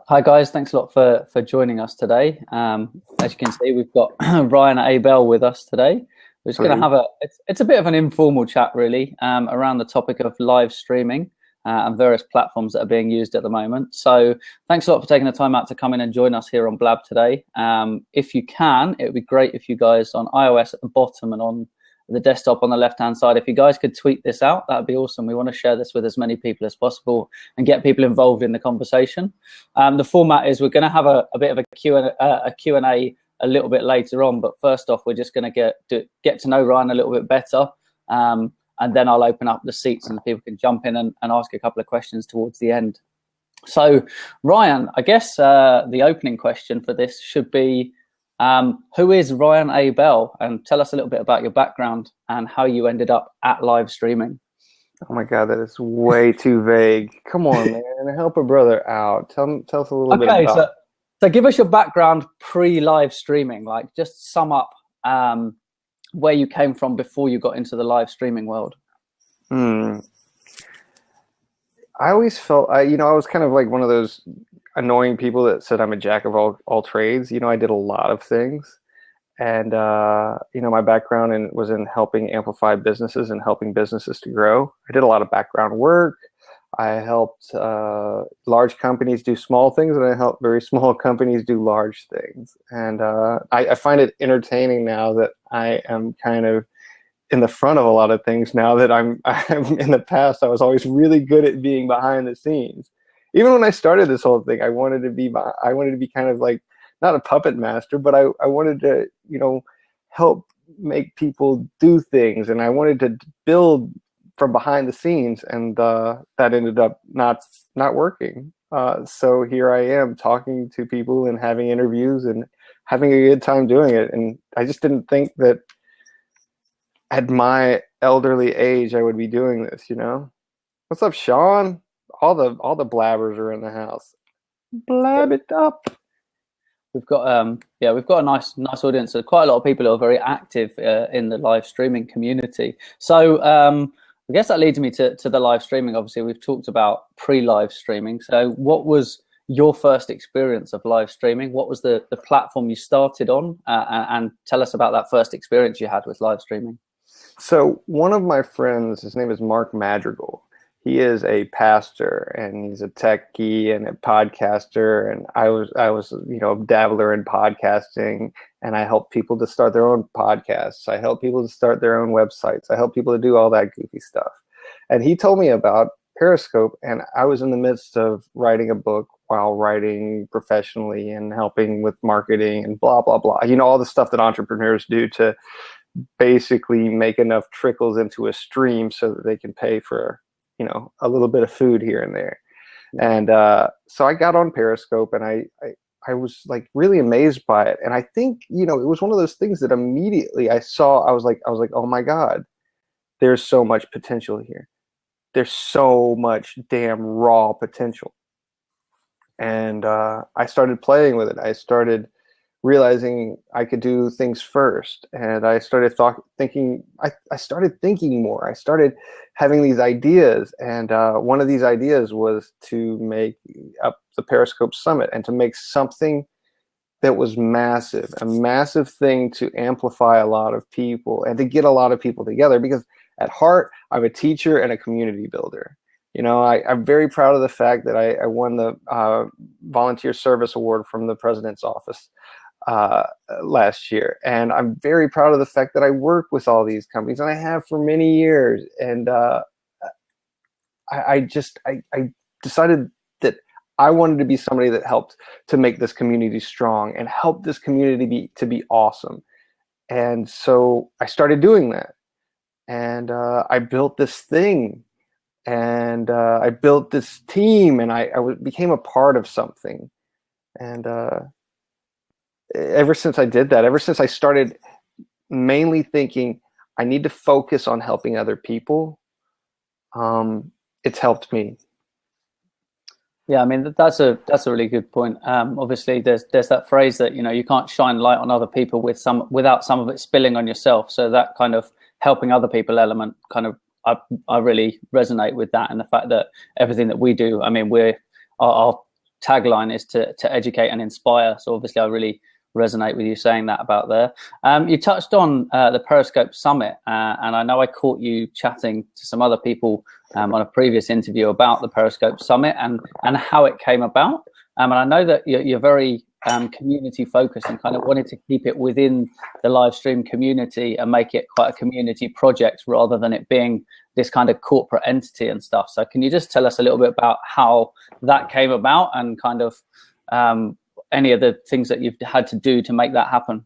Hi guys, thanks a lot for joining us today. As you can see, we've got Ryan Abel with us today. We're just going to have it's a bit of an informal chat really around the topic of live streaming and various platforms that are being used at the moment. So thanks a lot for taking the time out to come in and join us here on Blab today. If you can, it would be great if you guys on iOS at the bottom and on the desktop on the left-hand side, if you guys could tweet this out, that would be awesome. We want to share this with as many people as possible and get people involved in the conversation. The format is we're going to have a bit of a Q&A a little bit later on, but first off, we're just going to get to know Ryan a little bit better, and then I'll open up the seats and people can jump in and ask a couple of questions towards the end. So, Ryan, I guess the opening question for this should be, who is Ryan Abel, and tell us a little bit about your background and how you ended up at live streaming. Oh my God, that is way too vague. Come on, man, help a brother out. Tell us a little bit about. Okay, so give us your background pre-live streaming. Like, just sum up where you came from before you got into the live streaming world. I always felt, I was kind of like one of those annoying people that said I'm a jack of all trades. I did a lot of things, and my background was in helping amplify businesses and helping businesses to grow. I did a lot of background work. I helped large companies do small things, and I helped very small companies do large things. And I find it entertaining now that I am kind of in the front of a lot of things now that I'm in the past. I was always really good at being behind the scenes. Even when I started this whole thing, I wanted to be kind of like, not a puppet master, but I wanted to, help make people do things, and I wanted to build from behind the scenes, and that ended up not working. So here I am talking to people and having interviews and having a good time doing it. And I just didn't think that at my elderly age I would be doing this. What's up, Sean? All the blabbers are in the house. Blab it up. We've got a nice audience. So quite a lot of people who are very active in the live streaming community. So I guess that leads me to the live streaming. Obviously, we've talked about pre-live streaming. So what was your first experience of live streaming? What was the platform you started on? And tell us about that first experience you had with live streaming. So one of my friends, his name is Mark Madrigal. He is a pastor, and he's a techie and a podcaster. And I was a dabbler in podcasting, and I help people to start their own podcasts. I help people to start their own websites. I help people to do all that goofy stuff. And he told me about Periscope, and I was in the midst of writing a book while writing professionally and helping with marketing and blah, blah, blah. All the stuff that entrepreneurs do to basically make enough trickles into a stream so that they can pay for a little bit of food here and there. And so I got on Periscope, and I was like really amazed by it. And I think, it was one of those things that immediately I saw, I was like, oh my God, there's so much potential here. There's so much damn raw potential. And I started playing with it. I started realizing I could do things first, and I started thinking more. I started having these ideas, and one of these ideas was to make up the Periscope Summit and to make something that was massive, a massive thing to amplify a lot of people and to get a lot of people together, because at heart, I'm a teacher and a community builder. I'm very proud of the fact that I won the Volunteer Service Award from the President's Office last year. And I'm very proud of the fact that I work with all these companies, and I have for many years. And I decided that I wanted to be somebody that helped to make this community strong and help this community to be awesome. And so I started doing that. And I built this thing, and I built this team, and I became a part of something. And ever since I did that, ever since I started mainly thinking I need to focus on helping other people, it's helped me. Yeah, I mean, that's a really good point. Obviously, there's that phrase that you can't shine light on other people without some of it spilling on yourself. So that kind of helping other people element kind of I really resonate with that, and the fact that everything that we do, I mean, our tagline is to educate and inspire. So obviously, I really resonate with you saying that about there. You touched on the Periscope Summit, and I know I caught you chatting to some other people on a previous interview about the Periscope Summit and how it came about. And I know that you're very community focused and kind of wanted to keep it within the live stream community and make it quite a community project rather than it being this kind of corporate entity and stuff. So can you just tell us a little bit about how that came about and kind of any of the things that you've had to do to make that happen?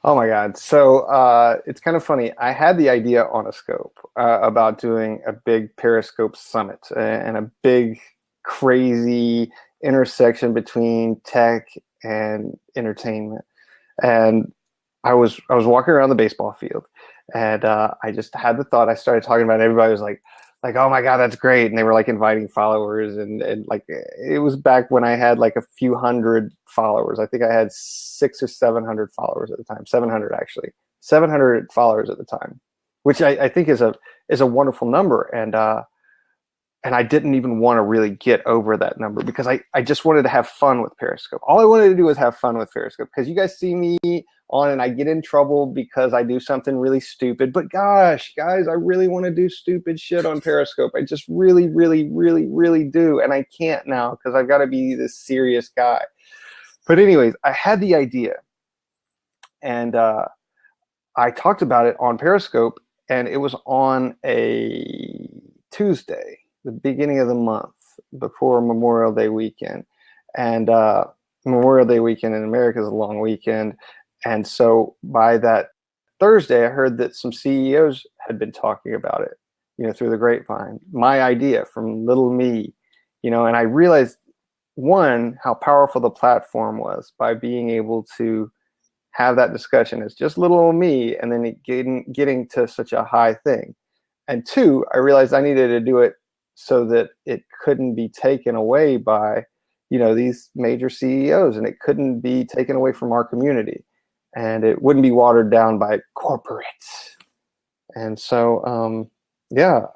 Oh my God. So it's kind of funny. I had the idea on a scope about doing a big Periscope summit and a big crazy intersection between tech and entertainment. And I was walking around the baseball field, and I just had the thought. I started talking about it. Everybody was like, oh my God, that's great. And they were like inviting followers, and like it was back when I had like a few hundred followers. I think I had 600 or 700 followers at the time. 700 actually, 700 followers at the time, which I think is a wonderful number. And I didn't even want to really get over that number because I just wanted to have fun with Periscope. All I wanted to do was have fun with Periscope, because you guys see me on and I get in trouble because I do something really stupid. But gosh, guys, I really want to do stupid shit on Periscope. I just really, really, really, really do. And I can't now because I've got to be this serious guy. But anyways, I had the idea, and I talked about it on Periscope, and it was on a Tuesday, the beginning of the month before Memorial Day weekend. And Memorial Day weekend in America is a long weekend. And so by that Thursday, I heard that some CEOs had been talking about it, through the grapevine. My idea from little me, and I realized, one, how powerful the platform was by being able to have that discussion as just little old me, and then getting to such a high thing. And two, I realized I needed to do it so that it couldn't be taken away by, these major CEOs, and it couldn't be taken away from our community, and it wouldn't be watered down by corporates. And so,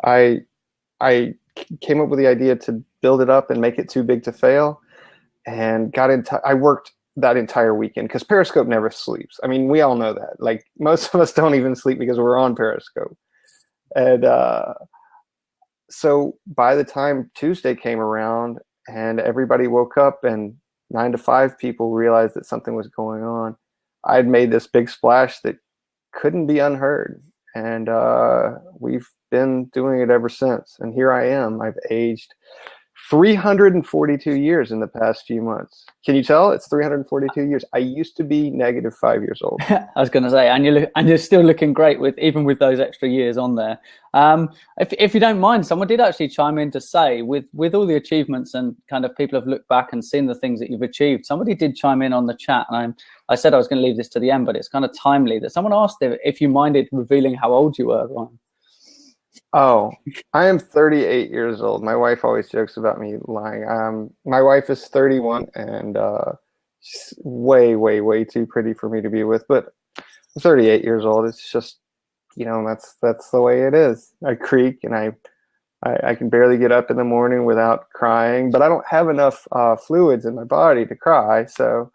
I came up with the idea to build it up and make it too big to fail, and I worked that entire weekend because Periscope never sleeps. I mean, we all know that. Like, most of us don't even sleep because we're on Periscope. And so by the time Tuesday came around and everybody woke up and 9 to 5 people realized that something was going on, I'd made this big splash that couldn't be unheard. And we've been doing it ever since. And here I am. I've aged 342 years in the past few months. Can you tell? It's 342 years. I used to be negative 5 years old. I was going to say, and you're still looking great even with those extra years on there. If you don't mind, someone did actually chime in to say, with all the achievements and kind of people have looked back and seen the things that you've achieved. Somebody did chime in on the chat, and I said I was going to leave this to the end, but it's kind of timely that someone asked if you minded revealing how old you were, Ryan. Oh, I am 38 years old. My wife always jokes about me lying. My wife is 31, and she's way, way, way too pretty for me to be with. But I'm 38 years old. It's just, that's the way it is. I creak, and I can barely get up in the morning without crying. But I don't have enough fluids in my body to cry, so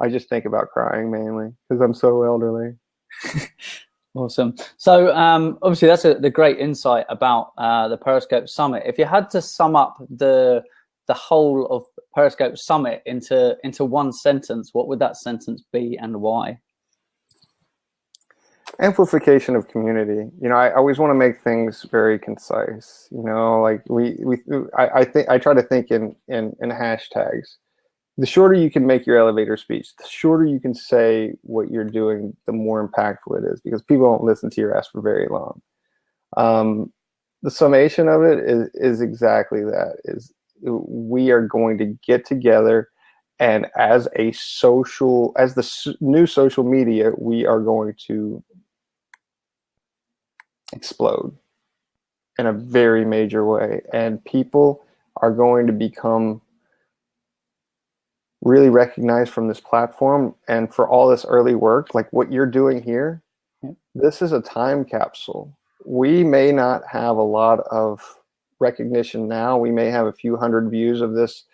I just think about crying mainly because I'm so elderly. Awesome. So obviously that's the great insight about the Periscope Summit. If you had to sum up the whole of Periscope Summit into one sentence, what would that sentence be and why? Amplification of community. I always want to make things very concise. Like I try to think in hashtags. The shorter you can make your elevator speech, the shorter you can say what you're doing, the more impactful it is, because people don't listen to your ass for very long. The summation of it is exactly that, is we are going to get together, and as the new social media, we are going to explode in a very major way, and people are going to become really recognized from this platform and for all this early work, like what you're doing here. This is a time capsule. we may not have a lot of recognition now. We may have a few hundred views of this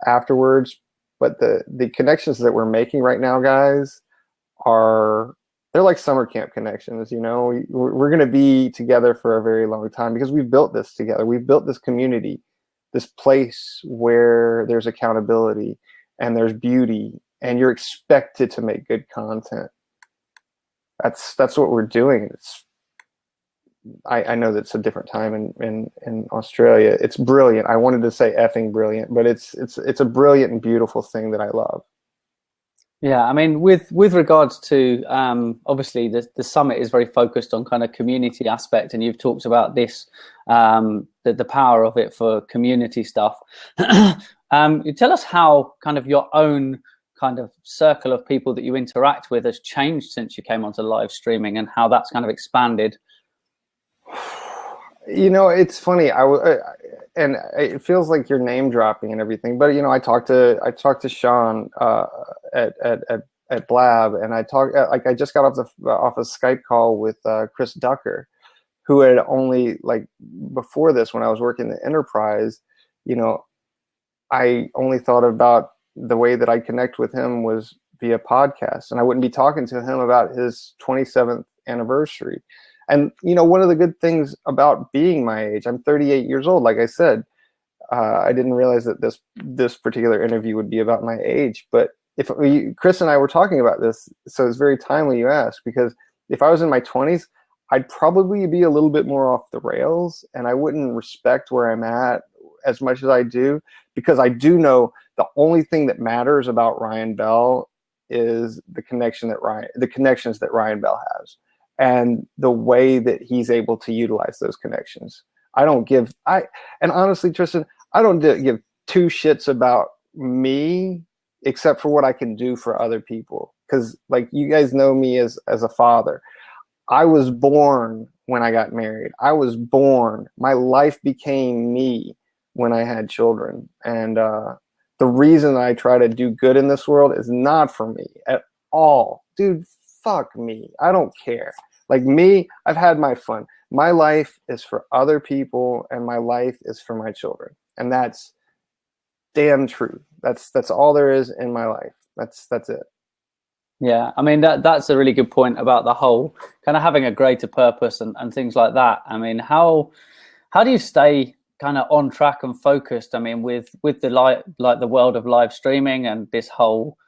afterwards, but the connections that we're making right now, guys, they're like summer camp connections. You know, we're going to be together for a very long time because we've built this together. We've built this community, this place where there's accountability and there's beauty, and you're expected to make good content. That's what we're doing. I know that's a different time in Australia. It's brilliant. I wanted to say effing brilliant, but it's a brilliant and beautiful thing that I love. Yeah, I mean, with regards to obviously the summit is very focused on kind of community aspect, and you've talked about this, the power of it for community stuff. You tell us how kind of your own kind of circle of people that you interact with has changed since you came onto live streaming, and how that's kind of expanded. You know, it's funny. And it feels like you're name dropping and everything, but you know, I talked to Sean at Blab, and I just got off a Skype call with Chris Ducker, who had only, like, before this, when I was working the enterprise, you know, I only thought about the way that I connect with him was via podcast, and I wouldn't be talking to him about his 27th anniversary. And, you know, one of the good things about being my age, I'm 38 years old, like I said, I didn't realize that this particular interview would be about my age. But Chris and I were talking about this, so it's very timely you ask, because if I was in my 20s, I'd probably be a little bit more off the rails, and I wouldn't respect where I'm at as much as I do, because I do know the only thing that matters about Ryan Bell is the connections that Ryan Bell has, and the way that he's able to utilize those connections. And honestly, Tristan, I don't give two shits about me except for what I can do for other people. Because, like, you guys know me as a father. I was born when I got married. I was born. My life became me when I had children. And the reason I try to do good in this world is not for me at all. Dude, fuck me. I don't care. Like me, I've had my fun. My life is for other people, and my life is for my children. And that's damn true. That's all there is in my life. That's it. Yeah, I mean, that's a really good point about the whole kind of having a greater purpose and things like that. I mean, how do you stay kind of on track and focused? I mean, with the like the world of live streaming and this whole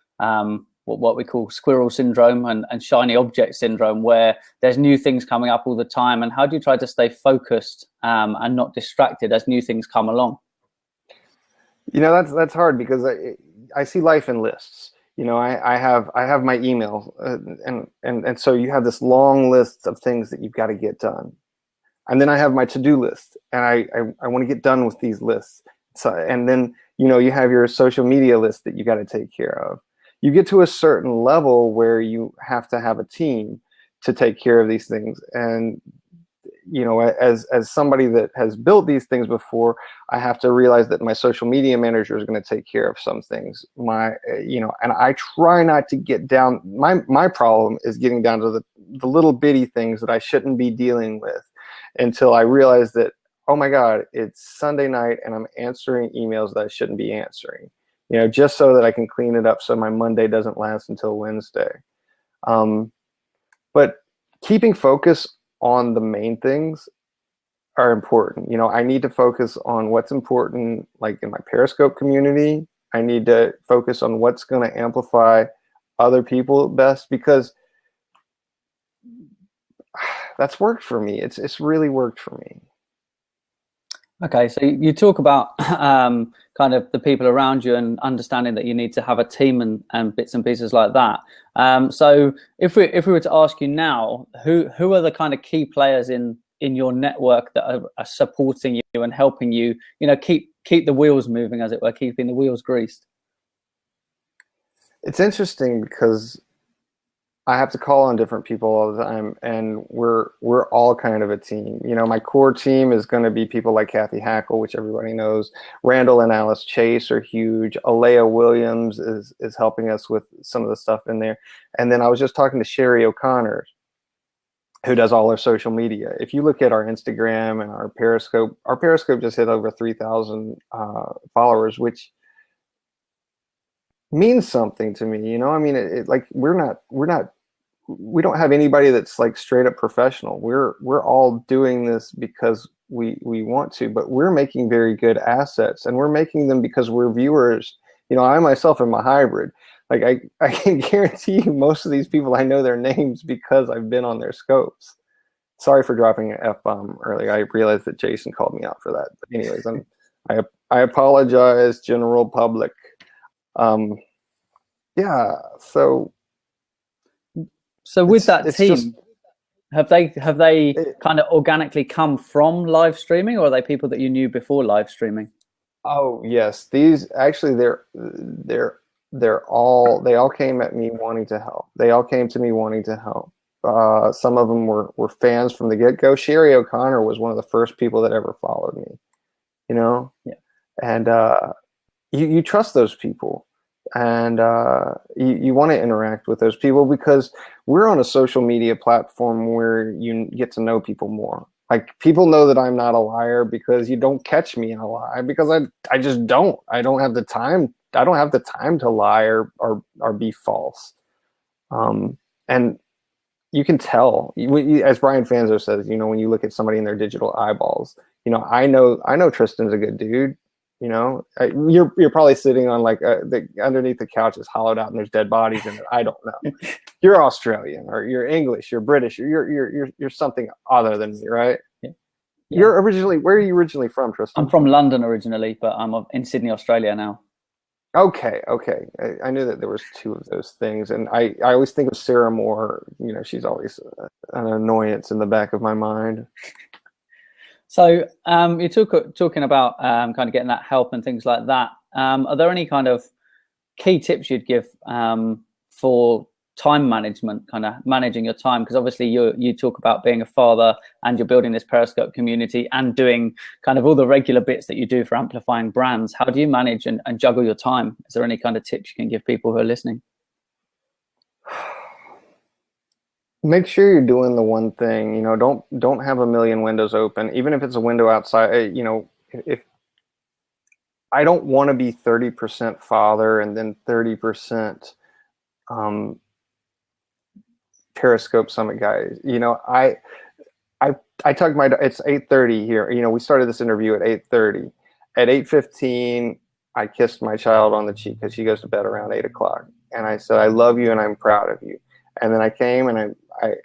what we call squirrel syndrome and shiny object syndrome, where there's new things coming up all the time. And how do you try to stay focused and not distracted as new things come along? You know, that's hard, because I see life in lists. You know, I have my email, and so you have this long list of things that you've got to get done, and then I have my to-do list, and I want to get done with these lists. So, and then, you know, you have your social media list that you got to take care of. You get to a certain level where you have to have a team to take care of these things. And, you know, as somebody that has built these things before, I have to realize that my social media manager is going to take care of some things. And I try not to get down. My problem is getting down to the little bitty things that I shouldn't be dealing with, until I realize that, oh my God, it's Sunday night and I'm answering emails that I shouldn't be answering. You know, just so that I can clean it up so my Monday doesn't last until Wednesday. But keeping focus on the main things are important. You know, I need to focus on what's important, like in my Periscope community. I need to focus on what's going to amplify other people best, because that's worked for me. It's really worked for me. Okay, so you talk about kind of the people around you and understanding that you need to have a team and bits and pieces like that. So if we were to ask you now, who are the kind of key players in your network that are supporting you and helping you, you know, keep the wheels moving, as it were, keeping the wheels greased? It's interesting because I have to call on different people all the time, and we're all kind of a team. You know, my core team is going to be people like Kathy Hackle, which everybody knows. Randall and Alice Chase are huge. Alea Williams is helping us with some of the stuff in there. And then I was just talking to Sherry O'Connor, who does all our social media. If you look at our Instagram and our Periscope just hit over 3,000 followers, which means something to me. You know, I mean, like we don't have anybody that's like straight up professional. We're all doing this because we want to, but we're making very good assets, and we're making them because we're viewers. You know, I myself am a hybrid. Like I can guarantee you most of these people, I know their names because I've been on their scopes. Sorry for dropping an F-bomb earlier. I realized that Jason called me out for that. But anyways, I apologize, general public. Yeah, so with that team, just, have they kind of organically come from live streaming, or are they people that you knew before live streaming? oh yes, these actually they all came at me wanting to help. They all came to me wanting to help. Some of them were fans from the get-go. Sherry O'Connor was one of the first people that ever followed me, you know? Yeah. And you trust those people, and you want to interact with those people because we're on a social media platform where you get to know people more. Like, people know that I'm not a liar because you don't catch me in a lie, because I just don't. I don't have the time. I don't have the time to lie or be false. And you can tell, as Brian Fanzo says, you know, when you look at somebody in their digital eyeballs, you know, I know Tristan's a good dude. You know, you're probably sitting on like underneath the couch is hollowed out and there's dead bodies in it. I don't know. You're Australian, or you're English, you're British, you're something other than me, right? Yeah. Where are you originally from, Tristan? I'm from London originally, but I'm in Sydney, Australia now. Okay. I knew that there was two of those things, and I always think of Sarah Moore. You know, she's always an annoyance in the back of my mind. So you're talking about kind of getting that help and things like that. Are there any kind of key tips you'd give for time management, kind of managing your time? Because obviously you talk about being a father, and you're building this Periscope community and doing kind of all the regular bits that you do for amplifying brands. How do you manage and juggle your time? Is there any kind of tips you can give people who are listening? Make sure you're doing the one thing. You know, don't have a million windows open, even if it's a window outside. You know, if I don't want to be 30% father and then 30% Periscope Summit guy. You know, I tugged my. It's 8:30 here. You know, we started this interview at 8:30. At 8:15, I kissed my child on the cheek because she goes to bed around 8 o'clock, and I said, "I love you and I'm proud of you." And then I came and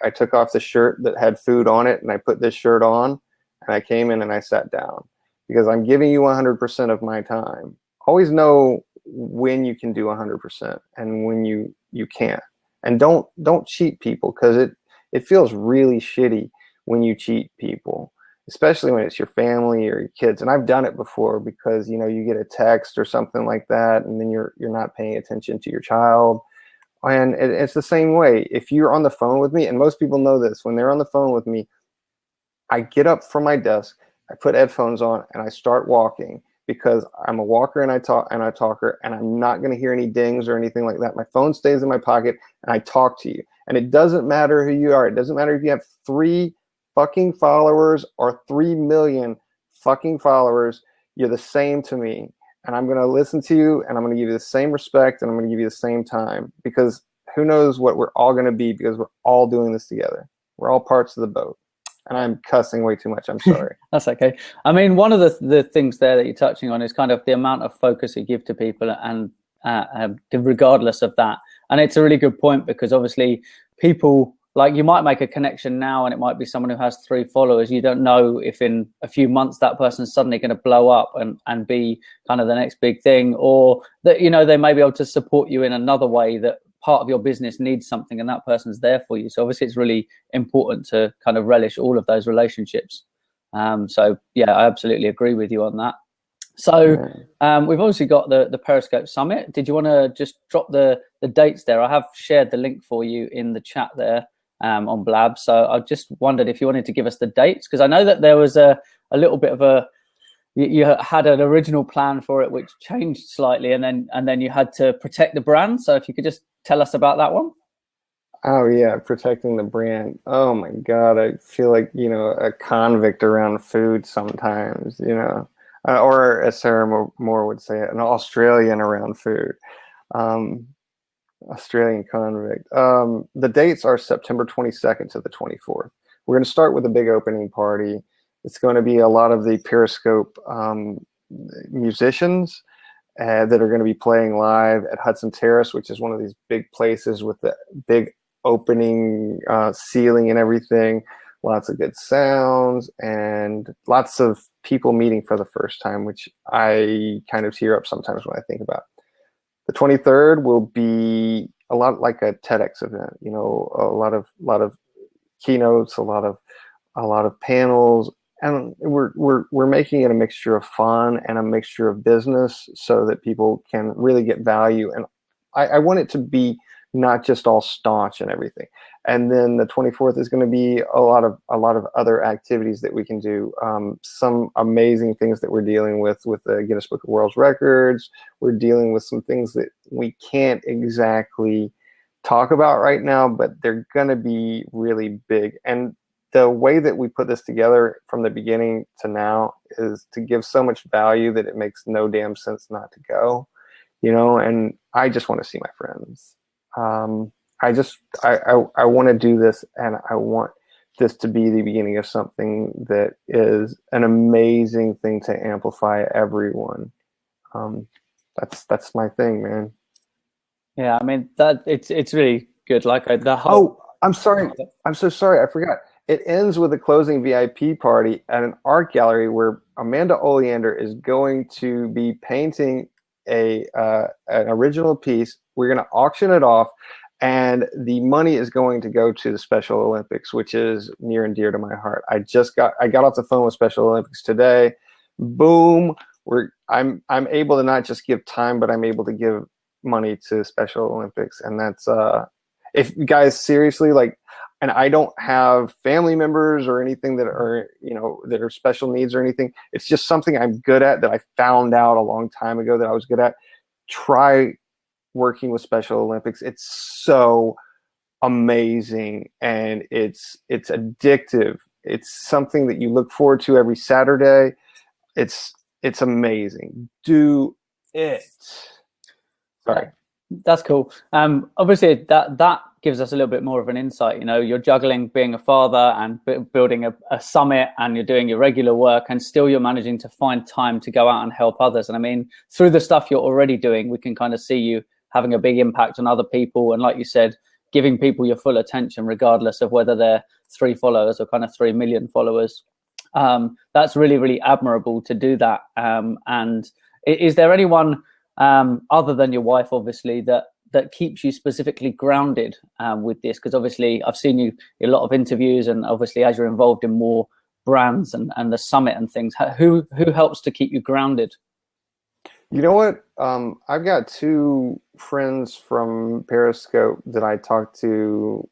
I took off the shirt that had food on it, and I put this shirt on, and I came in and I sat down, because I'm giving you 100% of my time. Always know when you can do 100% and when you can't. And don't cheat people, because it feels really shitty when you cheat people, especially when it's your family or your kids. And I've done it before, because, you know, you get a text or something like that, and then you're not paying attention to your child. And it's the same way. If you're on the phone with me, and most people know this, when they're on the phone with me, I get up from my desk, I put headphones on, and I start walking, because I'm a walker and I talker, and I'm not going to hear any dings or anything like that. My phone stays in my pocket, and I talk to you. And it doesn't matter who you are. It doesn't matter if you have 3 fucking followers or 3 million fucking followers. You're the same to me. And I'm going to listen to you, and I'm going to give you the same respect, and I'm going to give you the same time, because who knows what we're all going to be, because we're all doing this together. We're all parts of the boat. And I'm cussing way too much. I'm sorry. That's okay. I mean, one of the things there that you're touching on is kind of the amount of focus you give to people, and regardless of that. And it's a really good point, because obviously people, like, you might make a connection now and it might be someone who has 3 followers. You don't know if in a few months that person's suddenly going to blow up and be kind of the next big thing, or that, you know, they may be able to support you in another way, that part of your business needs something and that person's there for you. So obviously it's really important to kind of relish all of those relationships. So yeah, I absolutely agree with you on that. So we've obviously got the Periscope Summit. Did you want to just drop the dates there? I have shared the link for you in the chat there on Blab. So I just wondered if you wanted to give us the dates, because I know that there was a little bit of you had an original plan for it which changed slightly, and then you had to protect the brand. So if you could just tell us about that one. Oh yeah, protecting the brand. Oh my God, I feel like, a convict around food sometimes, or as Sarah Moore would say it, an Australian around food. Um, Australian convict. The dates are September 22nd to the 24th. We're going to start with a big opening party. It's going to be a lot of the Periscope musicians that are going to be playing live at Hudson Terrace, which is one of these big places with the big opening ceiling and everything. Lots of good sounds and lots of people meeting for the first time, which I kind of tear up sometimes when I think about. The 23rd will be a lot like a TEDx event, a lot of keynotes, a lot of panels, and we're making it a mixture of fun and a mixture of business so that people can really get value. And I want it to be not just all staunch and everything. And then the 24th is going to be a lot of other activities that we can do. Some amazing things that we're dealing with the Guinness Book of World Records. We're dealing with some things that we can't exactly talk about right now, but they're going to be really big. And the way that we put this together from the beginning to now is to give so much value that it makes no damn sense not to go, and I just want to see my friends. I want to do this, and I want this to be the beginning of something that is an amazing thing to amplify everyone. That's my thing, man. Yeah, I mean that it's really good. Like the Oh, whole. I'm sorry. I'm so sorry. I forgot. It ends with a closing VIP party at an art gallery where Amanda Oleander is going to be painting an original piece. We're going to auction it off, and the money is going to go to the Special Olympics, which is near and dear to my heart. I got off the phone with Special Olympics today. Boom. I'm able to not just give time, but I'm able to give money to Special Olympics, and that's if you guys seriously like, and I don't have family members or anything that are that are special needs or anything. It's just something I'm good at that I found out a long time ago that I was good at. Try working with Special Olympics. It's so amazing, and it's addictive. It's something that you look forward to every Saturday. It's amazing. Do it. Sorry. That's cool. Obviously, that gives us a little bit more of an insight. You're juggling being a father and building a summit, and you're doing your regular work, and still you're managing to find time to go out and help others. And I mean, through the stuff you're already doing, we can kind of see you having a big impact on other people. And like you said, giving people your full attention, regardless of whether they're 3 followers or kind of 3 million followers. That's really, really admirable to do that. And is there anyone other than your wife, obviously, that keeps you specifically grounded with this? Because obviously I've seen you in a lot of interviews, and obviously as you're involved in more brands and the summit and things, who helps to keep you grounded? You know what? I've got 2 friends from Periscope that I talk to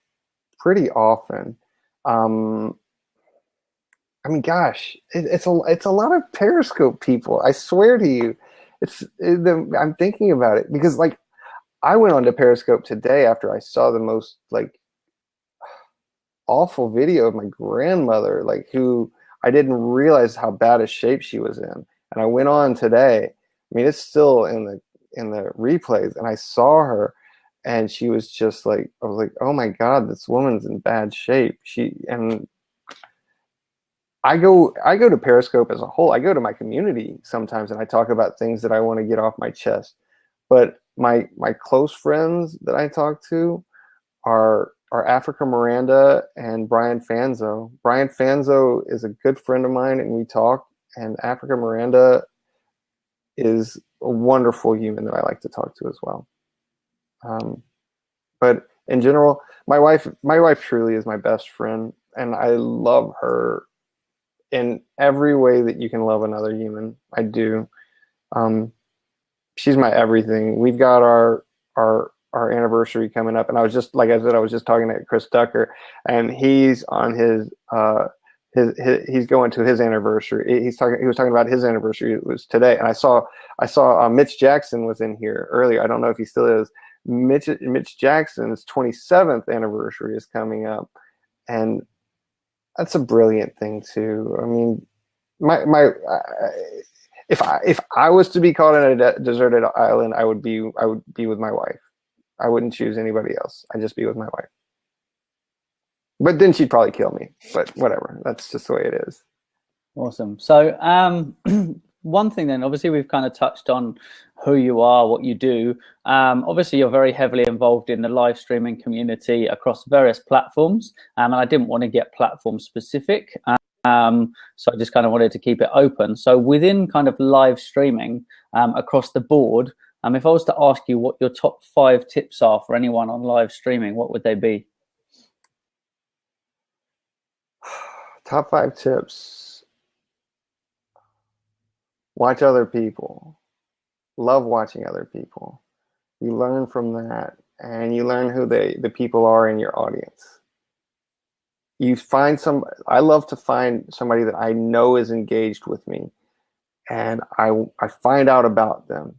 pretty often. I mean, gosh, it's a lot of Periscope people. I swear to you, I'm thinking about it because like I went onto Periscope today after I saw the most like awful video of my grandmother, like who I didn't realize how bad a shape she was in, and I went on today. I mean, it's still in the replays, and I saw her, and she was just like, I was like, oh my God, this woman's in bad shape. And I go to Periscope as a whole. I go to my community sometimes, and I talk about things that I want to get off my chest. But my close friends that I talk to are Africa Miranda and Brian Fanzo. Brian Fanzo is a good friend of mine, and we talk. And Africa Miranda is a wonderful human that I like to talk to as well. But in general, my wife truly is my best friend, and I love her in every way that you can love another human. I do. She's my everything. We've got our anniversary coming up, and I was just talking to Chris Ducker, and he's on his he's going to his anniversary. He was talking about his anniversary. It was today, and I saw Mitch Jackson was in here earlier. I don't know if he still is, Mitch Jackson's 27th anniversary is coming up, and that's a brilliant thing too. I mean, if I was to be caught on a deserted island, I would be with my wife. I wouldn't choose anybody else. I'd just be with my wife. But then she'd probably kill me. But whatever. That's just the way it is. Awesome. So one thing then, obviously we've kind of touched on who you are, what you do. Obviously you're very heavily involved in the live streaming community across various platforms. And I didn't want to get platform specific. So I just kind of wanted to keep it open. So within kind of live streaming across the board, if I was to ask you what your top 5 tips are for anyone on live streaming, what would they be? Top 5 tips. Watch other people. Love watching other people. You learn from that, and you learn who the people are in your audience. You find I love to find somebody that I know is engaged with me, and I find out about them,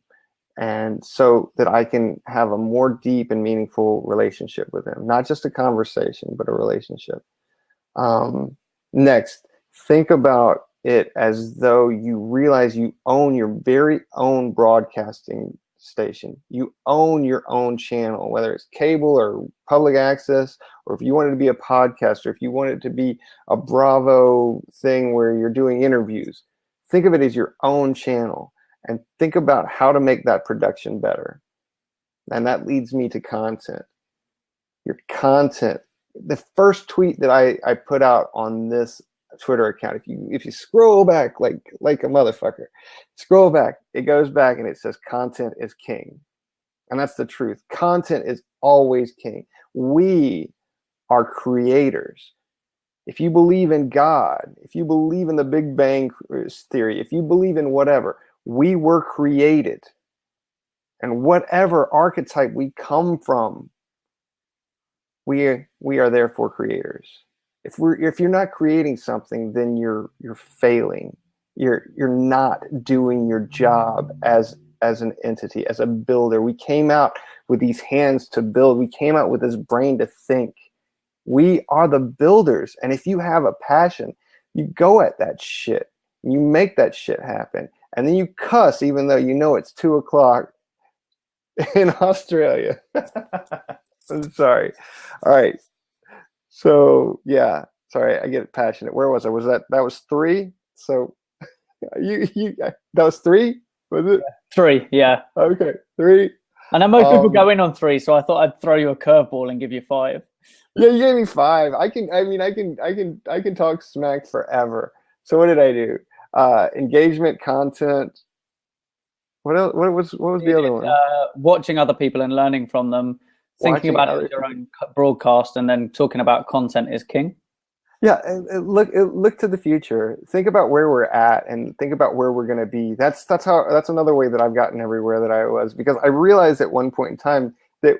and so that I can have a more deep and meaningful relationship with them. Not just a conversation, but a relationship. Next, think about it as though you realize you own your very own broadcasting station. You own your own channel, whether it's cable or public access, or if you want it to be a podcaster, if you want it to be a Bravo thing where you're doing interviews. Think of it as your own channel and think about how to make that production better. And that leads me to content. Your content. The first tweet that I put out on this Twitter account, if you scroll back like a motherfucker, scroll back, it goes back and it says content is king. And that's the truth. Content is always king. We are creators. If you believe in God, if you believe in the Big Bang Theory, if you believe in whatever, we were created. And whatever archetype we come from, we are therefore creators. If you're not creating something, then you're failing. You're not doing your job as an entity, as a builder. We came out with these hands to build. We came out with this brain to think. We are the builders. And if you have a passion, you go at that shit. You make that shit happen. And then you cuss even though you know it's 2:00 in Australia. I'm sorry. All right. So yeah, sorry, I get passionate. Where was I? That was 3? So you that was 3? Was it? 3, yeah. Okay, 3. I know most people go in on 3, so I thought I'd throw you a curveball and give you 5. Yeah, you gave me 5. I can talk smack forever. So what did I do? Engagement, content. What else? What was the other one? Watching other people and learning from them, thinking about it as your own broadcast, and then talking about content is king. Yeah, look to the future. Think about where we're at, and think about where we're going to be. That's another way that I've gotten everywhere that I was, because I realized at one point in time that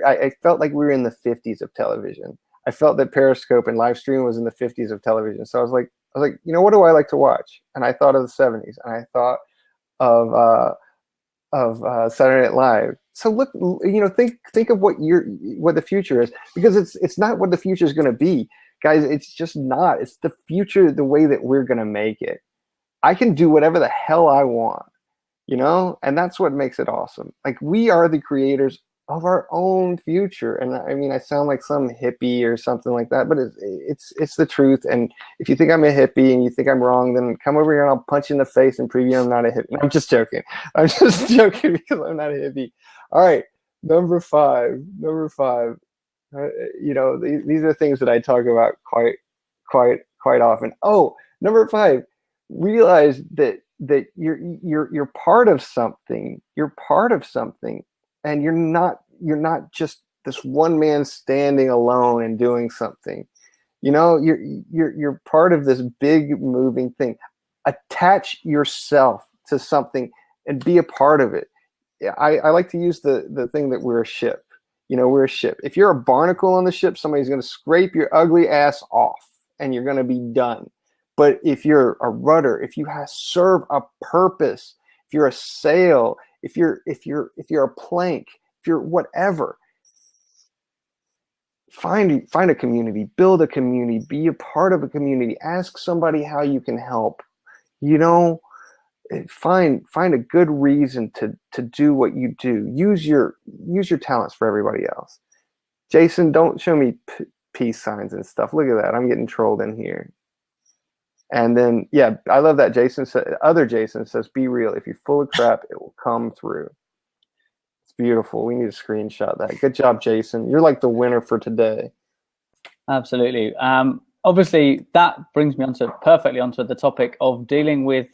I felt like we were in the 50s of television. I felt that Periscope and live stream was in the 50s of television. So I was like, what do I like to watch? And I thought of the 70s, and I thought of Saturday Night Live. So look, think of what the future is, because it's not what the future is going to be, guys. It's just not. It's the future, the way that we're going to make it. I can do whatever the hell I want, and that's what makes it awesome. Like, we are the creators of our own future. And I mean, I sound like some hippie or something like that, but it's the truth. And if you think I'm a hippie and you think I'm wrong, then come over here and I'll punch you in the face and prove you I'm not a hippie. No, I'm just joking. I'm just joking, because I'm not a hippie. All right, number five. These are things that I talk about quite often. Oh, number 5, realize that you're part of something. You're part of something. And you're not just this one man standing alone and doing something. You're part of this big moving thing. Attach yourself to something and be a part of it. I like to use the thing that we're a ship. We're a ship. If you're a barnacle on the ship, somebody's going to scrape your ugly ass off and you're going to be done. But if you're a rudder, if you serve a purpose, if you're a sail, if you're a plank, if you're whatever, find a community, build a community, be a part of a community, ask somebody how you can help, you know, find a good reason to do what you do. Use your talents for everybody else. Jason, don't show me peace signs and stuff. Look at that. I'm getting trolled in here. And then, yeah, I love that other Jason says, be real. If you're full of crap, it will come through. It's beautiful. We need to screenshot that. Good job, Jason. You're like the winner for today. Absolutely. Obviously, that brings me perfectly onto the topic of dealing with,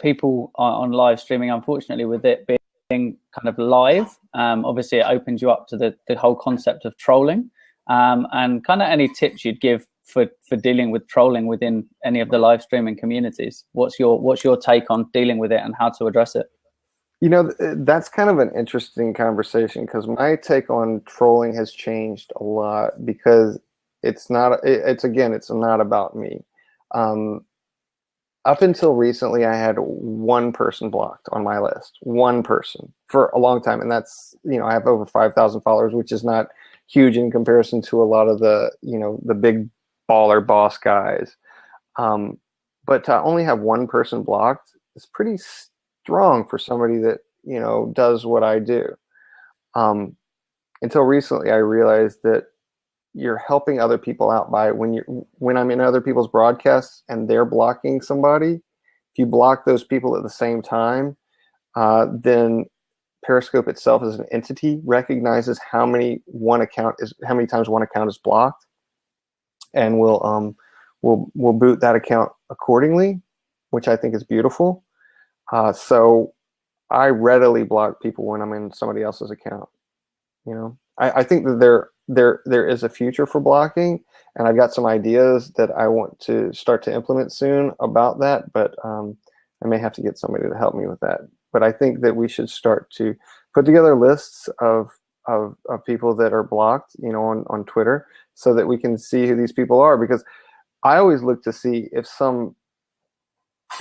people on live streaming. Unfortunately, with it being kind of live, obviously it opens you up to the whole concept of trolling, and kind of any tips you'd give for dealing with trolling within any of the live streaming communities. What's your take on dealing with it and how to address it? You know, that's kind of an interesting conversation, because my take on trolling has changed a lot, because it's not about me. Up until recently, I had one person blocked on my list, one person for a long time. And that's, I have over 5,000 followers, which is not huge in comparison to a lot of the, the big baller boss guys. But to only have one person blocked is pretty strong for somebody that, does what I do. Until recently, I realized that you're helping other people out by when I'm in other people's broadcasts and they're blocking somebody, if you block those people at the same time, then Periscope itself as an entity recognizes how many times one account is blocked, and will boot that account accordingly, which I think is beautiful. So I readily block people when I'm in somebody else's account. I think that there is a future for blocking, and I've got some ideas that I want to start to implement soon about that, but I may have to get somebody to help me with that. But I think that we should start to put together lists of people that are blocked, on Twitter, so that we can see who these people are, because I always look to see if some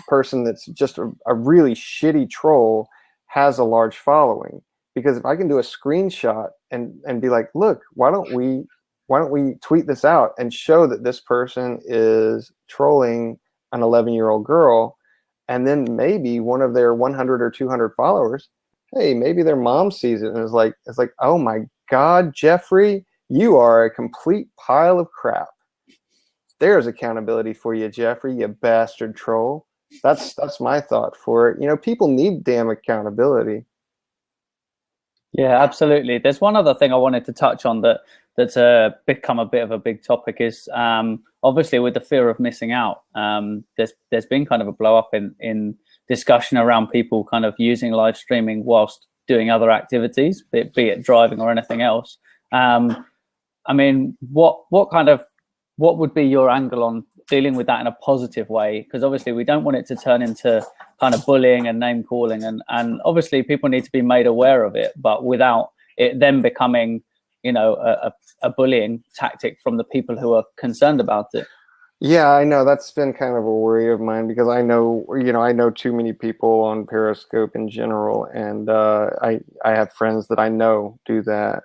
person that's just a really shitty troll has a large following. Because if I can do a screenshot and be like, look, why don't we tweet this out and show that this person is trolling an 11-year-old girl, and then maybe one of their 100 or 200 followers, hey, maybe their mom sees it and is like, oh my God, Jeffrey, you are a complete pile of crap. There's accountability for you, Jeffrey, you bastard troll. That's my thought for it. People need damn accountability. Yeah, absolutely. There's one other thing I wanted to touch on that's become a bit of a big topic is obviously with the fear of missing out. There's been kind of a blow up in discussion around people kind of using live streaming whilst doing other activities, be it driving or anything else. I mean, what would be your angle on dealing with that in a positive way? Because obviously we don't want it to turn into kind of bullying and name calling, and obviously people need to be made aware of it, but without it then becoming, a bullying tactic from the people who are concerned about it. Yeah, I know that's been kind of a worry of mine, because I know too many people on Periscope in general, and I have friends that I know do that.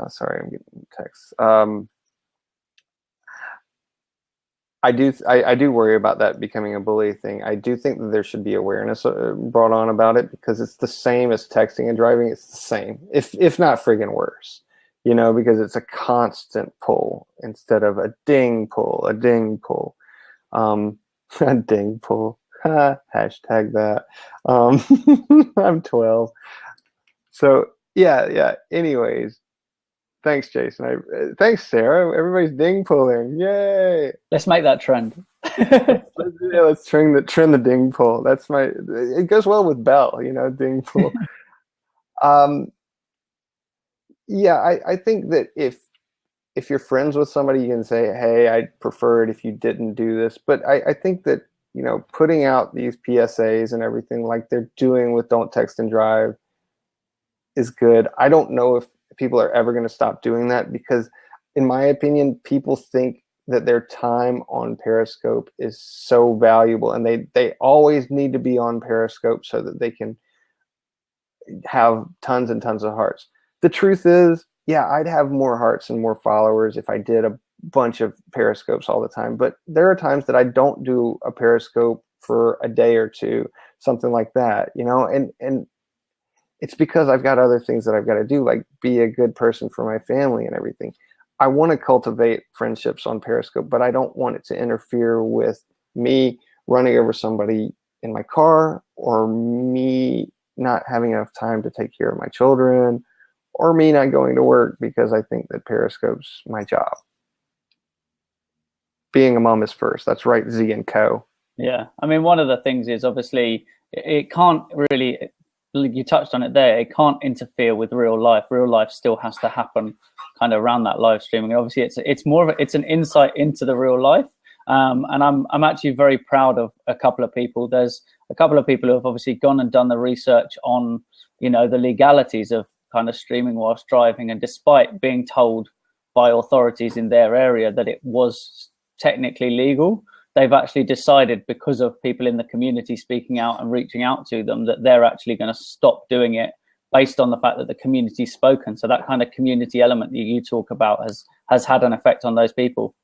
Sorry, I'm getting texts. I do worry about that becoming a bully thing. I do think that there should be awareness brought on about it, because it's the same as texting and driving. It's the same, if not friggin' worse, because it's a constant pull instead of a ding pull, a ding pull, a ding pull. Hashtag that. I'm 12. So yeah. Anyways. Thanks, Jason. Thanks, Sarah. Everybody's ding pulling. Yay! Let's make that trend. Let's trend the ding pull. It goes well with Bell, ding pull. Yeah, I think that if you're friends with somebody, you can say, hey, I'd prefer it if you didn't do this. But I think that, putting out these PSAs and everything like they're doing with Don't Text and Drive is good. I don't know if people are ever going to stop doing that, because in my opinion, people think that their time on Periscope is so valuable, and they always need to be on Periscope so that they can have tons and tons of hearts. The truth is, yeah, I'd have more hearts and more followers if I did a bunch of Periscopes all the time. But there are times that I don't do a Periscope for a day or two, something like that, and it's because I've got other things that I've got to do, like be a good person for my family and everything. I want to cultivate friendships on Periscope, but I don't want it to interfere with me running over somebody in my car, or me not having enough time to take care of my children, or me not going to work because I think that Periscope's my job. Being a mom is first. That's right, Z and Co. Yeah. I mean, one of the things is obviously it can't really, you touched on it there, it can't interfere with real life. Real life still has to happen kind of around that live streaming. Obviously, it's more of it's an insight into the real life. And I'm actually very proud of a couple of people. There's a couple of people who have obviously gone and done the research on, the legalities of kind of streaming whilst driving. And despite being told by authorities in their area that it was technically legal, they've actually decided, because of people in the community speaking out and reaching out to them, that they're actually going to stop doing it based on the fact that the community's spoken. So that kind of community element that you talk about has had an effect on those people.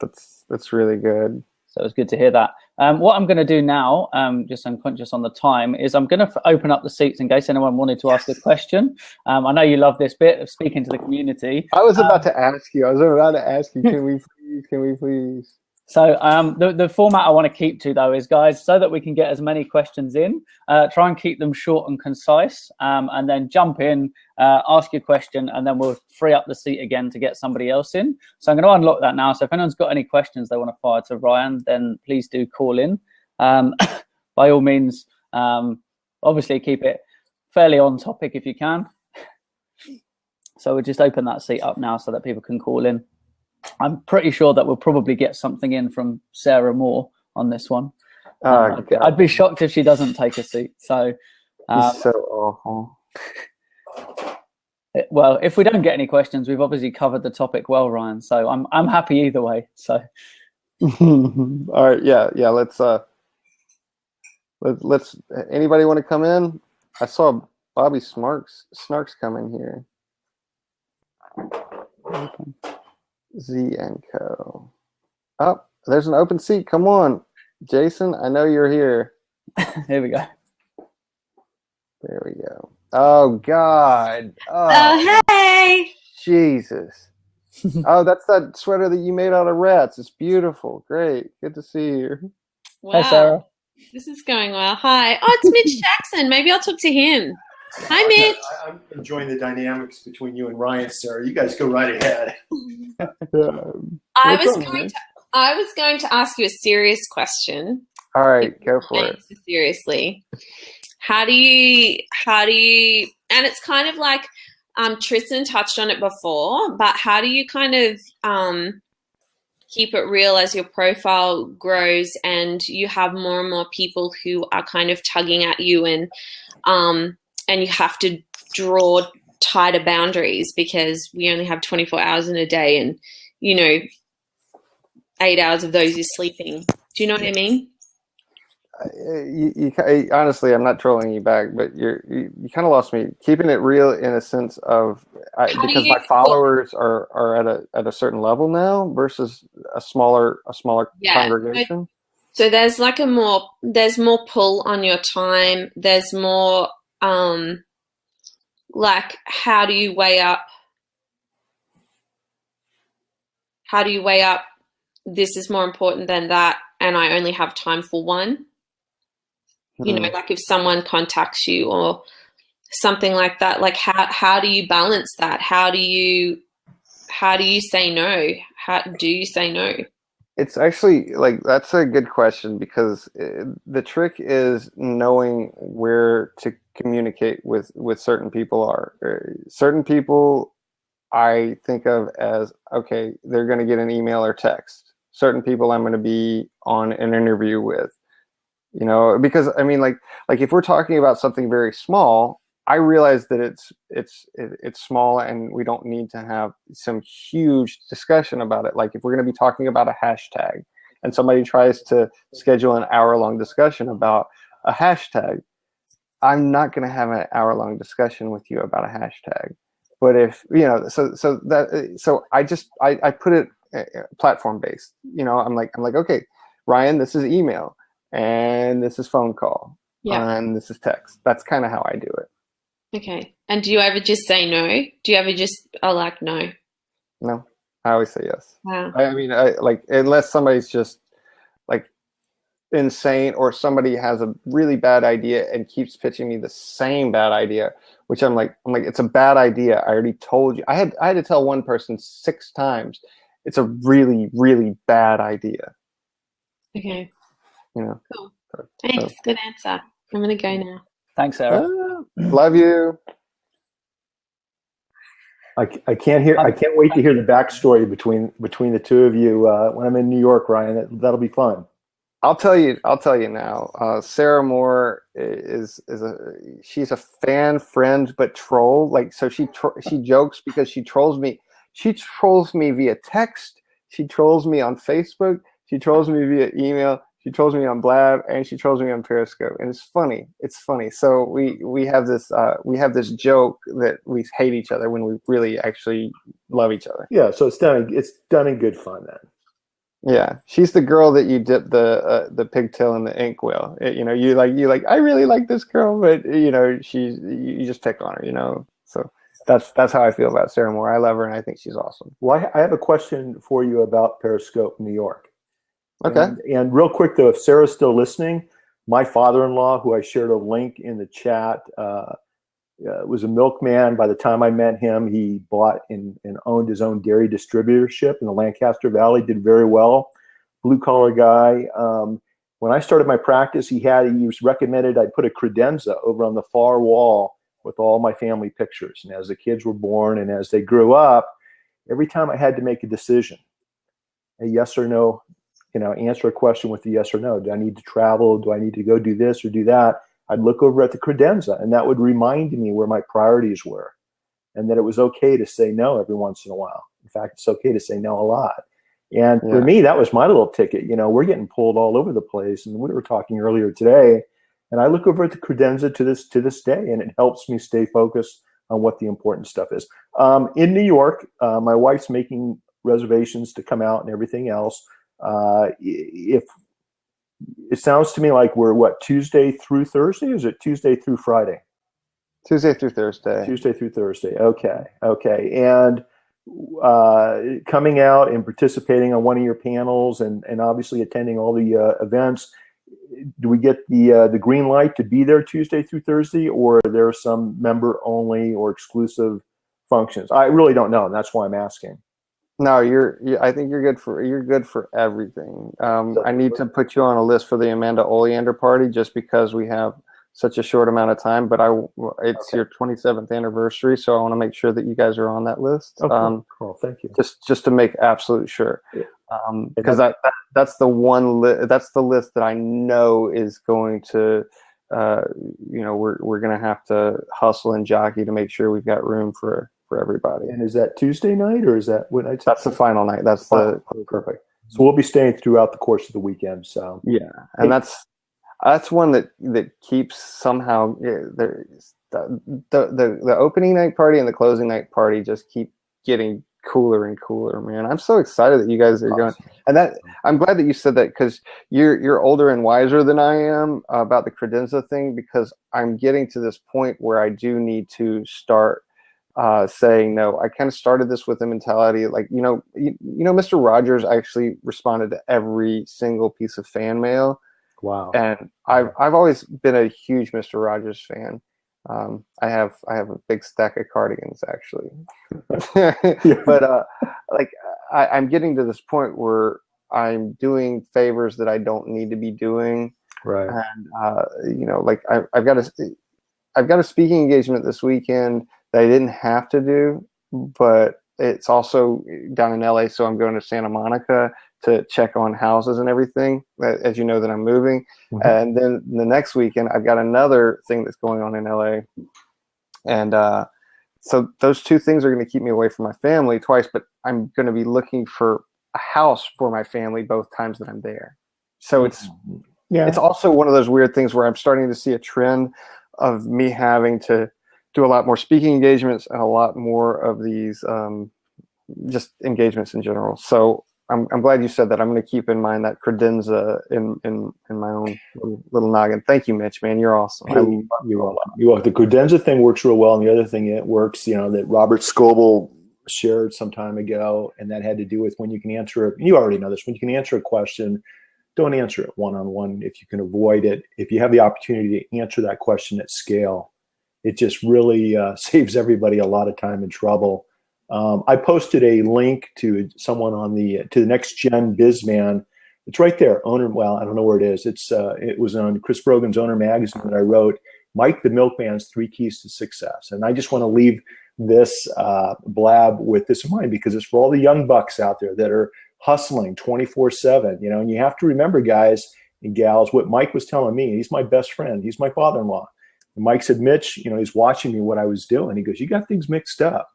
That's really good. So it's good to hear that. What I'm going to do now, just I'm conscious on the time, is I'm going to open up the seats in case anyone wanted to ask a question. I know you love this bit of speaking to the community. I was about to ask you. Can we please? So the format I want to keep to, though, is, guys, so that we can get as many questions in, try and keep them short and concise, and then jump in, ask your question, and then we'll free up the seat again to get somebody else in. So I'm going to unlock that now. So if anyone's got any questions they want to fire to Ryan, then please do call in. By all means, obviously keep it fairly on topic if you can. So we'll just open that seat up now so that people can call in. I'm pretty sure that we'll probably get something in from Sarah Moore on this one. I'd be shocked if she doesn't take a seat. So, he's so awful. Well, if we don't get any questions, we've obviously covered the topic well, Ryan. So I'm happy either way. So, all right, yeah. Let's. Anybody want to come in? I saw Bobby Snarks come in here. open. Z and Co. Oh, there's an open seat. Come on, Jason. I know you're here. Here we go. There we go. Oh God. Oh hey. Jesus. Oh, that's that sweater that you made out of rats. It's beautiful. Great. Good to see you. Wow. Hey, Sarah. This is going well. Hi. Oh, it's Mitch Jackson. Maybe I'll talk to him. Hi, Mitch. I'm enjoying the dynamics between you and Ryan, Sarah. You guys go right ahead. I was going to ask you a serious question. All right, go for it. Seriously. How do you and it's kind of like Tristan touched on it before, but how do you kind of keep it real as your profile grows and you have more and more people who are kind of tugging at you, and you have to draw tighter boundaries because we only have 24 hours in a day, and 8 hours of those is sleeping. Do you know what I mean? Honestly, I'm not trolling you back, but you kind of lost me. Keeping it real in a sense of because my followers are at a certain level now versus a smaller congregation. So there's like there's more pull on your time. There's more like how do you weigh up this is more important than that, and I only have time for one. Like if someone contacts you or something like that, like how do you balance that? How do you say no? How do you say no? It's actually that's a good question, because the trick is knowing where to communicate with certain people certain people I think of as, okay, they're going to get an email or text. Certain people I'm going to be on an interview with. Because I mean, like if we're talking about something very small, I realize that it's small and we don't need to have some huge discussion about it. Like if we're going to be talking about a hashtag and somebody tries to schedule an hour-long discussion about a hashtag, I'm not going to have an hour-long discussion with you about a hashtag. But if, you know, so I put it platform-based. You know, I'm like, okay, Ryan, this is email, and this is phone call, and this is text. That's kind of how I do it. Okay. And do you ever just say no? Do you ever just like no? No, I always say yes. Wow. I mean, unless somebody's just like insane, or somebody has a really bad idea and keeps pitching me the same bad idea, which I'm like, it's a bad idea. I already told you. I had to tell one person 6 times. It's a really, really bad idea. Okay. You know. Cool. Thanks. Good answer. I'm gonna go now. Thanks, Sarah. Love you. I can't wait to hear the backstory between the two of you when I'm in New York, Ryan. That'll be fun. I'll tell you now. Sarah Moore she's a fan, friend, but troll. Like, so she jokes because she trolls me. She trolls me via text. She trolls me on Facebook. She trolls me via email. She trolls me on Blab, and she trolls me on Periscope. And it's funny. So we have this joke that we hate each other when we really actually love each other. Yeah. So it's done in good fun then. Yeah, she's the girl that you dip the pigtail in the inkwell. You know, you like. I really like this girl, but you know, you just pick on her. You know, so that's how I feel about Sarah Moore. I love her, and I think she's awesome. Well, I have a question for you about Periscope New York. Okay. And real quick though, if Sarah's still listening, my father-in-law, who I shared a link in the chat, was a milkman. By the time I met him, he bought and owned his own dairy distributorship in the Lancaster Valley, did very well. Blue collar guy. When I started my practice, he was recommended I put a credenza over on the far wall with all my family pictures. And as the kids were born and as they grew up, every time I had to make a decision, a yes or no, answer a question with a yes or no. Do I need to travel? Do I need to go do this or do that? I'd look over at the credenza, and that would remind me where my priorities were, and that it was okay to say no every once in a while. In fact, it's okay to say no a lot. And for me, that was my little ticket. You know, we're getting pulled all over the place, and we were talking earlier today, and I look over at the credenza to this day, and it helps me stay focused on what the important stuff is. In New York, my wife's making reservations to come out and everything else. If it sounds to me like we're Tuesday through Thursday, or is it Tuesday through Friday? Tuesday through Thursday. Tuesday through Thursday. Okay. And coming out and participating on one of your panels and obviously attending all the events, do we get the green light to be there Tuesday through Thursday, or are there some member only or exclusive functions? I really don't know, and that's why I'm asking. No, I think you're good for everything. I need to put you on a list for the Amanda Oleander party just because we have such a short amount of time. But it's your 27th anniversary, so I want to make sure that you guys are on that list. Cool. Thank you. Just to make absolute sure, because that's the that's the list that I know is going to, we're going to have to hustle and jockey to make sure we've got room for everybody. And is that Tuesday night, or is that what night? That's the final night. That's perfect. So we'll be staying throughout the course of the weekend. So yeah, and that's one that keeps somehow the opening night party and the closing night party just keep getting cooler and cooler, man. I'm so excited that you guys are going, and that I'm glad that you said that, because you're older and wiser than I am about the credenza thing, because I'm getting to this point where I do need to start saying no. I kind of started this with the mentality like, Mr. Rogers actually responded to every single piece of fan mail. Wow. And I've always been a huge Mr. Rogers fan. I have a big stack of cardigans actually, but I'm getting to this point where I'm doing favors that I don't need to be doing. Right. And I've got a speaking engagement this weekend that I didn't have to do, but it's also down in LA. So I'm going to Santa Monica to check on houses and everything, as you know that I'm moving. Mm-hmm. And then the next weekend, I've got another thing that's going on in LA. And so those two things are going to keep me away from my family twice, but I'm going to be looking for a house for my family both times that I'm there. So it's also one of those weird things where I'm starting to see a trend of me having to do a lot more speaking engagements and a lot more of these just engagements in general. So I'm glad you said that. I'm going to keep in mind that credenza in my own little noggin. Thank you, Mitch, man. You're awesome. You're welcome. The credenza thing works real well. And the other thing it works, that Robert Scoble shared some time ago, and that had to do with when you can answer it. You already know this. When you can answer a question, don't answer it one-on-one if you can avoid it. If you have the opportunity to answer that question at scale, it just really saves everybody a lot of time and trouble. I posted a link to someone to the Next Gen Bizman. It's right there. Owner, well, I don't know where it is. It was on Chris Brogan's Owner magazine that I wrote, Mike the Milkman's 3 Keys to Success. And I just want to leave this blab with this in mind, because it's for all the young bucks out there that are hustling 24/7, and you have to remember, guys and gals, what Mike was telling me. He's my best friend. He's my father-in-law. And Mike said, Mitch, he's watching me, what I was doing. He goes, you got things mixed up.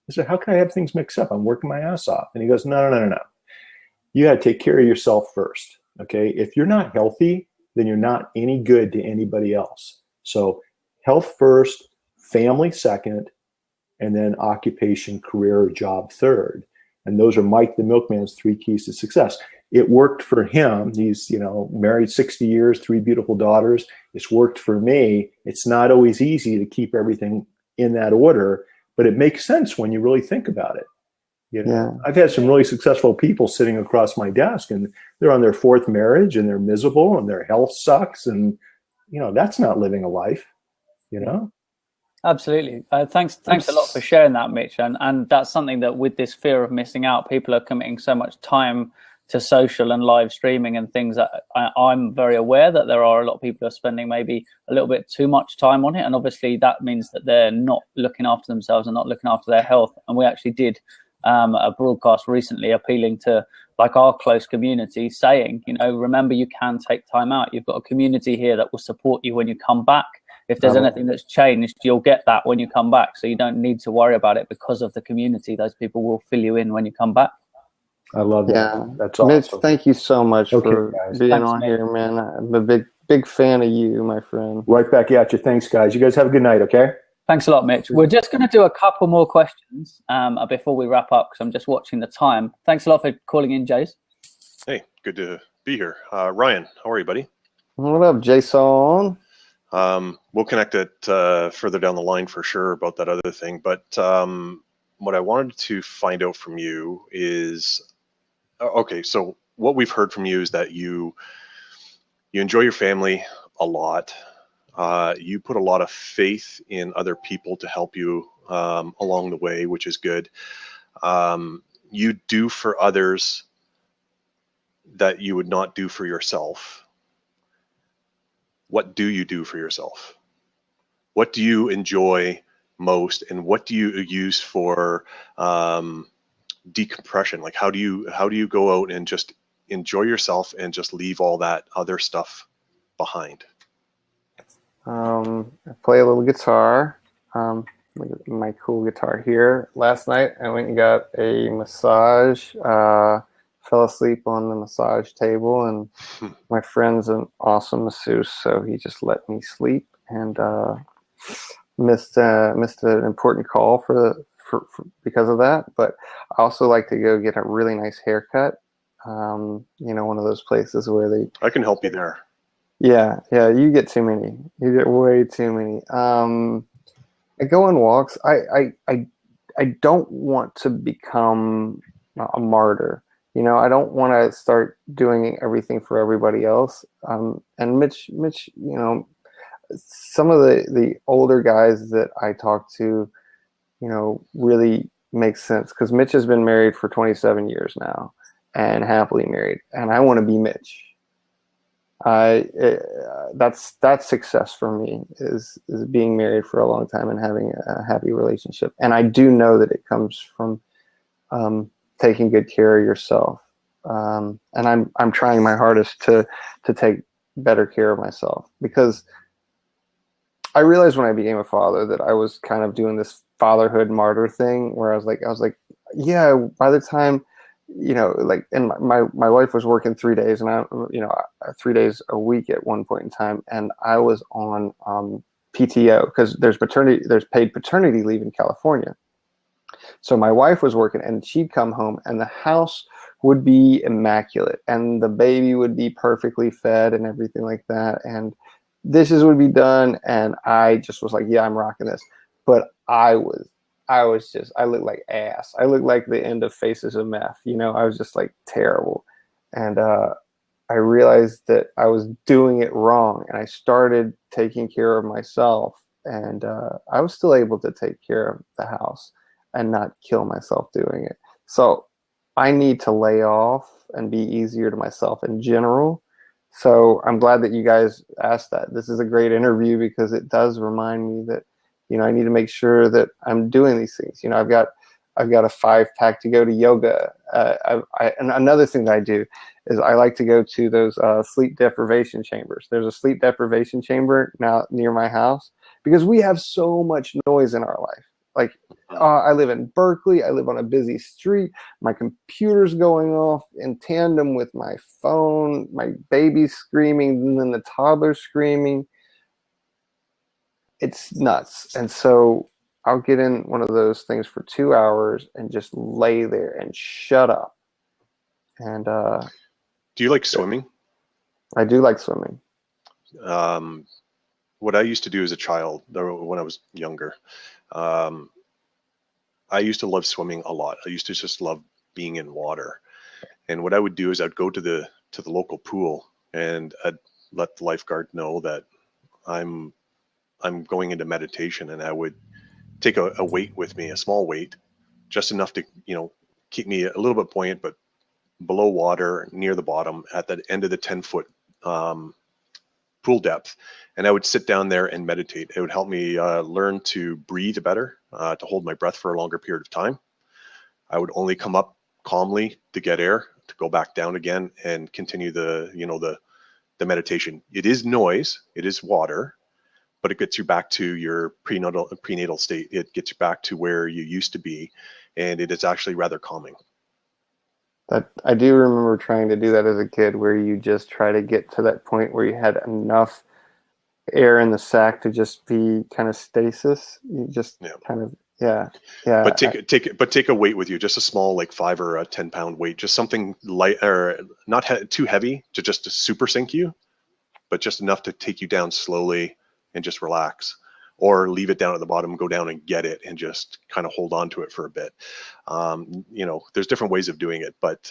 I said, how can I have things mixed up? I'm working my ass off. And he goes, no. You got to take care of yourself first. Okay. If you're not healthy, then you're not any good to anybody else. So health first, family second, and then occupation, career, or job third. And those are Mike the Milkman's 3 Keys to Success. It worked for him. He's, married 60 years, 3 beautiful daughters. It's worked for me. It's not always easy to keep everything in that order, but it makes sense when you really think about it. Yeah. I've had some really successful people sitting across my desk, and they're on their 4th marriage, and they're miserable, and their health sucks, and that's not living a life. Absolutely. Thanks a lot for sharing that, Mitch. And that's something that, with this fear of missing out, people are committing so much time to social and live streaming and things that I'm very aware that there are a lot of people who are spending maybe a little bit too much time on it. And obviously that means that they're not looking after themselves and not looking after their health. And we actually did a broadcast recently appealing to our close community, saying, remember, you can take time out. You've got a community here that will support you when you come back. If there's anything that's changed, you'll get that when you come back. So you don't need to worry about it because of the community. Those people will fill you in when you come back. I love that. Yeah. That's awesome. Mitch, thank you so much for being Thanks, on Mitch. here, man. I'm a big fan of you, my friend. Right back at you. Thanks, guys. You guys have a good night, okay? Thanks a lot, Mitch. We're just going to do a couple more questions before we wrap up, because I'm just watching the time. Thanks a lot for calling in, Jace. Hey, good to be here. Ryan, how are you, buddy? What up, Jason? We'll connect it further down the line for sure about that other thing. But what I wanted to find out from you is, okay, so what we've heard from you is that you enjoy your family a lot. You put a lot of faith in other people to help you along the way, which is good. You do for others that you would not do for yourself. What do you do for yourself? What do you enjoy most, and what do you use for decompression? Like, how do you go out and just enjoy yourself and just leave all that other stuff behind? I play a little guitar. Look at my cool guitar here. Last night I went and got a massage. Fell asleep on the massage table, and my friend's an awesome masseuse, so he just let me sleep, and missed an important call for because of that. But I also like to go get a really nice haircut. One of those places where I can help you there. Yeah, you get too many. You get way too many. I go on walks. I don't want to become a martyr. I don't want to start doing everything for everybody else. And Mitch, some of the older guys that I talk to, really makes sense, because Mitch has been married for 27 years now, and happily married. And I want to be Mitch. That's success for me, is being married for a long time and having a happy relationship. And I do know that it comes from taking good care of yourself. And I'm trying my hardest to take better care of myself, because I realized when I became a father that I was kind of doing this fatherhood martyr thing, where I was like, yeah, by the time, and my wife was working 3 days, and 3 days a week at one point in time. And I was on PTO because there's paid paternity leave in California. So my wife was working, and she'd come home, and the house would be immaculate, and the baby would be perfectly fed and everything like that, and dishes would be done, and I just was like, yeah, I'm rocking this. But I looked like ass. I looked like the end of Faces of Meth. I was just like terrible. And I realized that I was doing it wrong, and I started taking care of myself, and I was still able to take care of the house and not kill myself doing it. So I need to lay off and be easier to myself in general. So I'm glad that you guys asked that. This is a great interview because it does remind me that, I need to make sure that I'm doing these things. I've got a 5-pack to go to yoga. And another thing that I do is I like to go to those sleep deprivation chambers. There's a sleep deprivation chamber now near my house because we have so much noise in our life. Like, I live in Berkeley. I live on a busy street. My computer's going off in tandem with my phone. My baby's screaming, and then the toddler's screaming. It's nuts. And so I'll get in one of those things for 2 hours and just lay there and shut up. And do you like swimming? I do like swimming. What I used to do as a child, or when I was younger, I used to love swimming a lot. I used to just love being in water. And what I would do is I'd go to the local pool, and I'd let the lifeguard know that I'm going into meditation, and I would take a weight with me, a small weight, just enough to, keep me a little bit buoyant, but below water, near the bottom, at the end of the 10-foot pool depth. And I would sit down there and meditate. It would help me learn to breathe better, to hold my breath for a longer period of time. I would only come up calmly to get air, to go back down again and continue the meditation. It is noise, it is water, but it gets you back to your prenatal state. It gets you back to where you used to be, and it is actually rather calming. That I do remember trying to do that as a kid, where you just try to get to that point where you had enough air in the sac to just be kind of stasis. You just kind of yeah. But take a weight with you, just a small, like 5 or a 10-pound weight, just something light, or not too heavy to just to super sink you, but just enough to take you down slowly and just relax, or leave it down at the bottom, go down and get it and just kind of hold on to it for a bit. There's different ways of doing it, but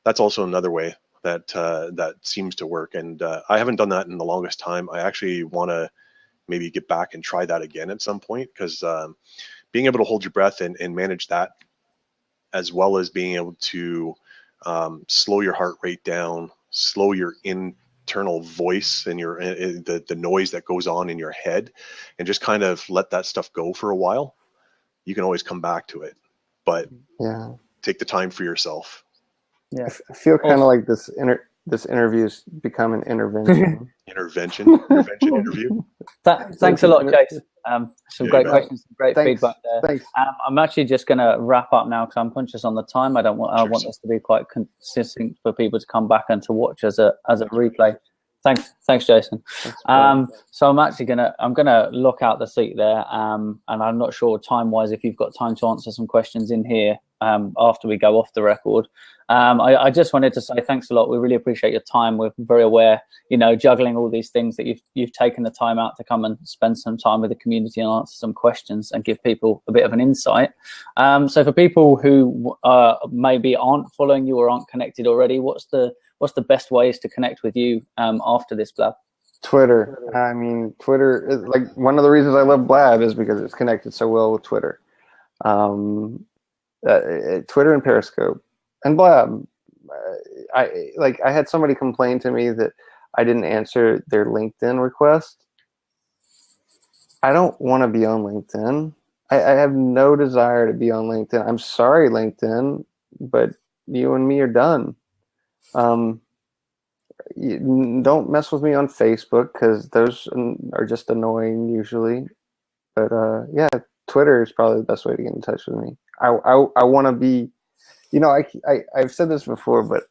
that's also another way that seems to work. And I haven't done that in the longest time. I actually want to maybe get back and try that again at some point, because being able to hold your breath and manage that, as well as being able to slow your heart rate down, slow your internal voice and your the noise that goes on in your head, and just kind of let that stuff go for a while. You can always come back to it, but take the time for yourself. Yeah, I feel kind of like this interview's become an intervention. intervention interview. Thanks a lot, Jace. Some great questions, some great feedback there. Thanks. I'm actually just going to wrap up now because I'm conscious on the time. I want this to be quite consistent for people to come back and to watch as a replay. Thanks, Jason. So I'm actually gonna look out the seat there, and I'm not sure time-wise if you've got time to answer some questions in here after we go off the record. I just wanted to say thanks a lot. We really appreciate your time. We're very aware, juggling all these things, that you've taken the time out to come and spend some time with the community and answer some questions and give people a bit of an insight. So for people who maybe aren't following you or aren't connected already, what's the best ways to connect with you after this Blab? Twitter. I mean, Twitter is like one of the reasons I love Blab is because it's connected so well with Twitter. Twitter and Periscope and Blab. I had somebody complain to me that I didn't answer their LinkedIn request. I don't want to be on LinkedIn. I have no desire to be on LinkedIn. I'm sorry, LinkedIn, but you and me are done. You don't mess with me on Facebook because those are just annoying usually. But Twitter is probably the best way to get in touch with me. I want to be, I've said this before, but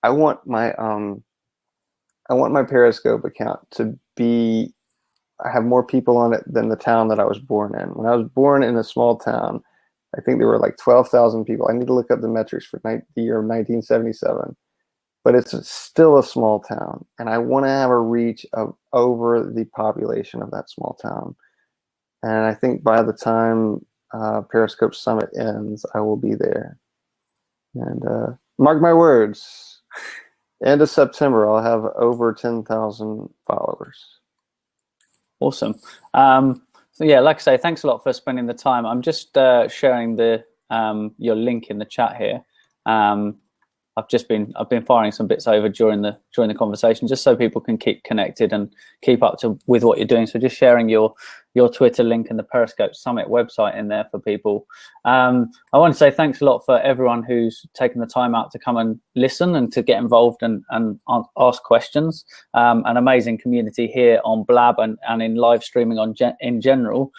I want my Periscope account to be I have more people on it than the town that I was born in. When I was born in a small town, I think there were like 12,000 people. I need to look up the metrics for the year 1977. But it's still a small town, and I want to have a reach of over the population of that small town. And I think by the time Periscope Summit ends, I will be there. And mark my words, end of September, I'll have over 10,000 followers. Awesome. So yeah, like I say, thanks a lot for spending the time. I'm just sharing your link in the chat here. I've been firing some bits over during the conversation, just so people can keep connected and keep up with what you're doing. So just sharing your Twitter link and the Periscope Summit website in there for people. I want to say thanks a lot for everyone who's taken the time out to come and listen and to get involved and ask questions. An amazing community here on Blab and in live streaming in general.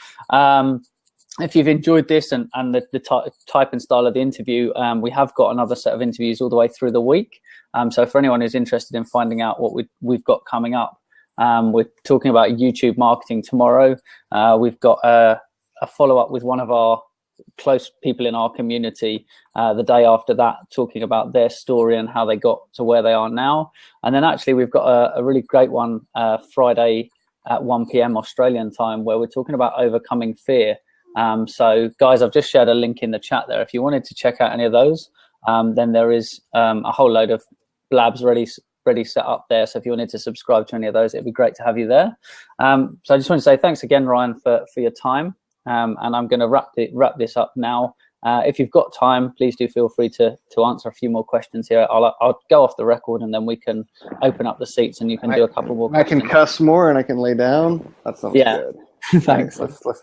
If you've enjoyed this and the type and style of the interview, we have got another set of interviews all the way through the week. So for anyone who's interested in finding out what we've got coming up, we're talking about YouTube marketing tomorrow. We've got a follow-up with one of our close people in our community the day after that, talking about their story and how they got to where they are now. And then actually we've got a really great one Friday at 1 p.m. Australian time, where we're talking about overcoming fear. So guys, I've just shared a link in the chat there. If you wanted to check out any of those, then there is a whole load of blabs ready set up there. So if you wanted to subscribe to any of those, it'd be great to have you there. So I just want to say thanks again, Ryan, for your time. And I'm going to wrap this up now. If you've got time, please do feel free to answer a few more questions here. I'll go off the record, and then we can open up the seats and you can do a couple more questions. I can cuss more and I can lay down. That sounds good. Thanks. Let's